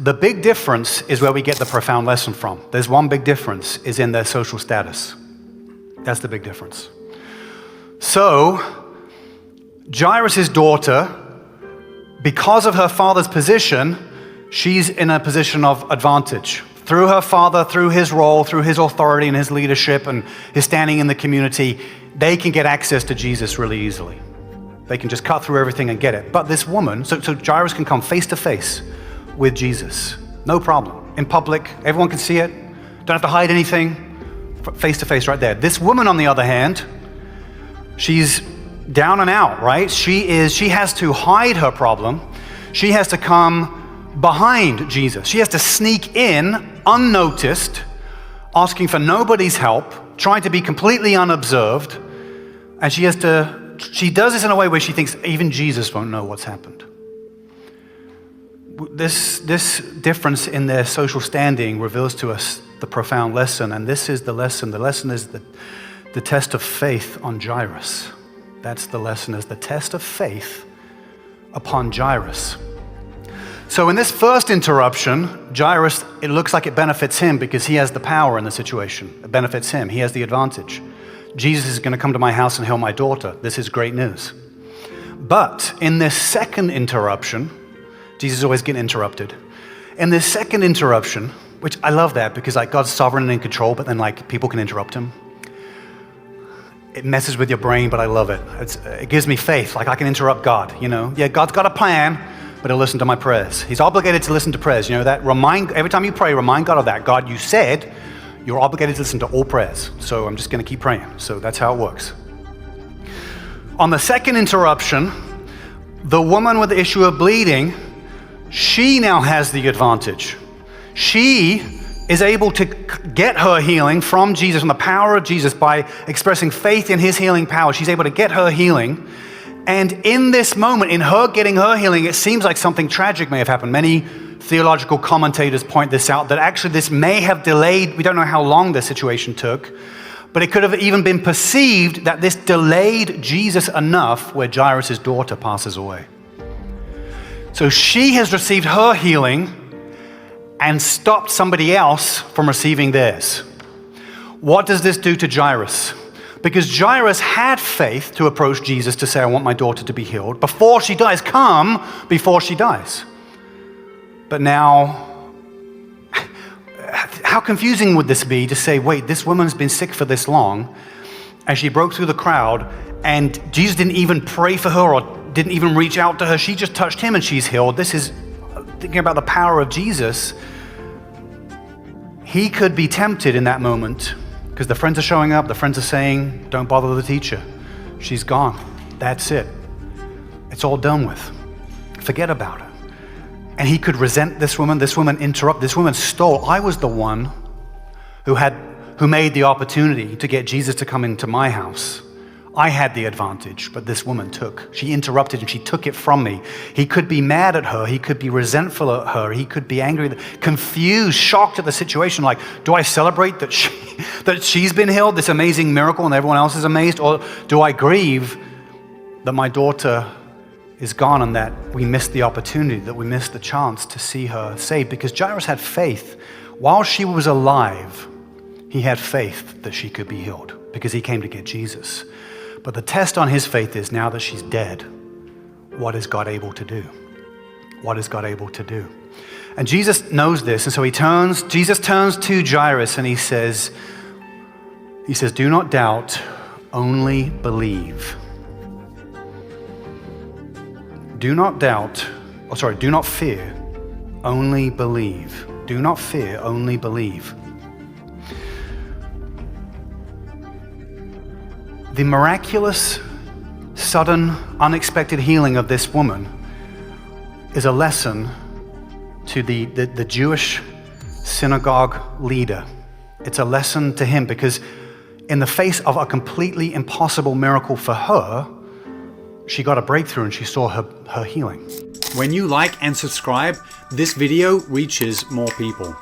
The big difference is where we get the profound lesson from. There's one big difference, is in their social status. That's the big difference. So, Jairus' daughter, because of her father's position, she's in a position of advantage. Through her father, through his role, through his authority and his leadership and his standing in the community, they can get access to Jesus really easily. They can just cut through everything and get it. But this woman, so Jairus can come face to face with Jesus. No problem. In public, everyone can see it. Don't have to hide anything. Face to face right there. This woman, on the other hand, she's down and out, right? She has to hide her problem. She has to come behind Jesus. She has to sneak in unnoticed, asking for nobody's help, trying to be completely unobserved. And she does this in a way where she thinks even Jesus won't know what's happened. This difference in their social standing reveals to us the profound lesson, and this is the lesson. The lesson is the test of faith on Jairus. That's the lesson, is the test of faith upon Jairus. So in this first interruption, Jairus, it looks like it benefits him because he has the power in the situation. It benefits him. He has the advantage. Jesus is going to come to my house and heal my daughter. This is great news. But in this second interruption, Jesus is always getting interrupted. In this second interruption, which I love that because like God's sovereign and in control, but then like people can interrupt him. It messes with your brain, but I love it. It gives me faith, like I can interrupt God, you know. Yeah, God's got a plan, but he'll listen to my prayers. He's obligated to listen to prayers, you know that? Every time you pray, remind God of that. God, you said you're obligated to listen to all prayers, so I'm just gonna keep praying. So that's how it works. On the second interruption, the woman with the issue of bleeding, she now has the advantage. She is able to get her healing from Jesus, from the power of Jesus, by expressing faith in his healing power. She's able to get her healing. And in this moment, in her getting her healing, it seems like something tragic may have happened. Many theological commentators point this out, that actually this may have delayed, we don't know how long the situation took, but it could have even been perceived that this delayed Jesus enough where Jairus' daughter passes away. So she has received her healing and stopped somebody else from receiving theirs. What does this do to Jairus? Because Jairus had faith to approach Jesus to say, I want my daughter to be healed before she dies. Come before she dies. But now, how confusing would this be to say, wait, this woman's been sick for this long, and she broke through the crowd, and Jesus didn't even pray for her or didn't even reach out to her. She just touched him and she's healed. This is thinking about the power of Jesus. He could be tempted in that moment because the friends are showing up. The friends are saying, don't bother the teacher. She's gone. That's it. It's all done with. Forget about it. And he could resent this woman. This woman interrupted. This woman stole. I was the one who made the opportunity to get Jesus to come into my house. I had the advantage, but this woman took. She interrupted and she took it from me. He could be mad at her. He could be resentful at her. He could be angry, confused, shocked at the situation. Like, do I celebrate that she's been healed, this amazing miracle, and everyone else is amazed? Or do I grieve that my daughter is gone and that we missed the opportunity, that we missed the chance to see her saved? Because Jairus had faith. While she was alive, he had faith that she could be healed because he came to get Jesus. But the test on his faith is, now that she's dead, what is God able to do? What is God able to do? And Jesus knows this, and so Jesus turns to Jairus and he says, do not doubt, only believe. Do not fear, only believe. Do not fear, only believe. The miraculous, sudden, unexpected healing of this woman is a lesson to the Jewish synagogue leader. It's a lesson to him because in the face of a completely impossible miracle for her, she got a breakthrough and she saw her healing. When you like and subscribe, this video reaches more people.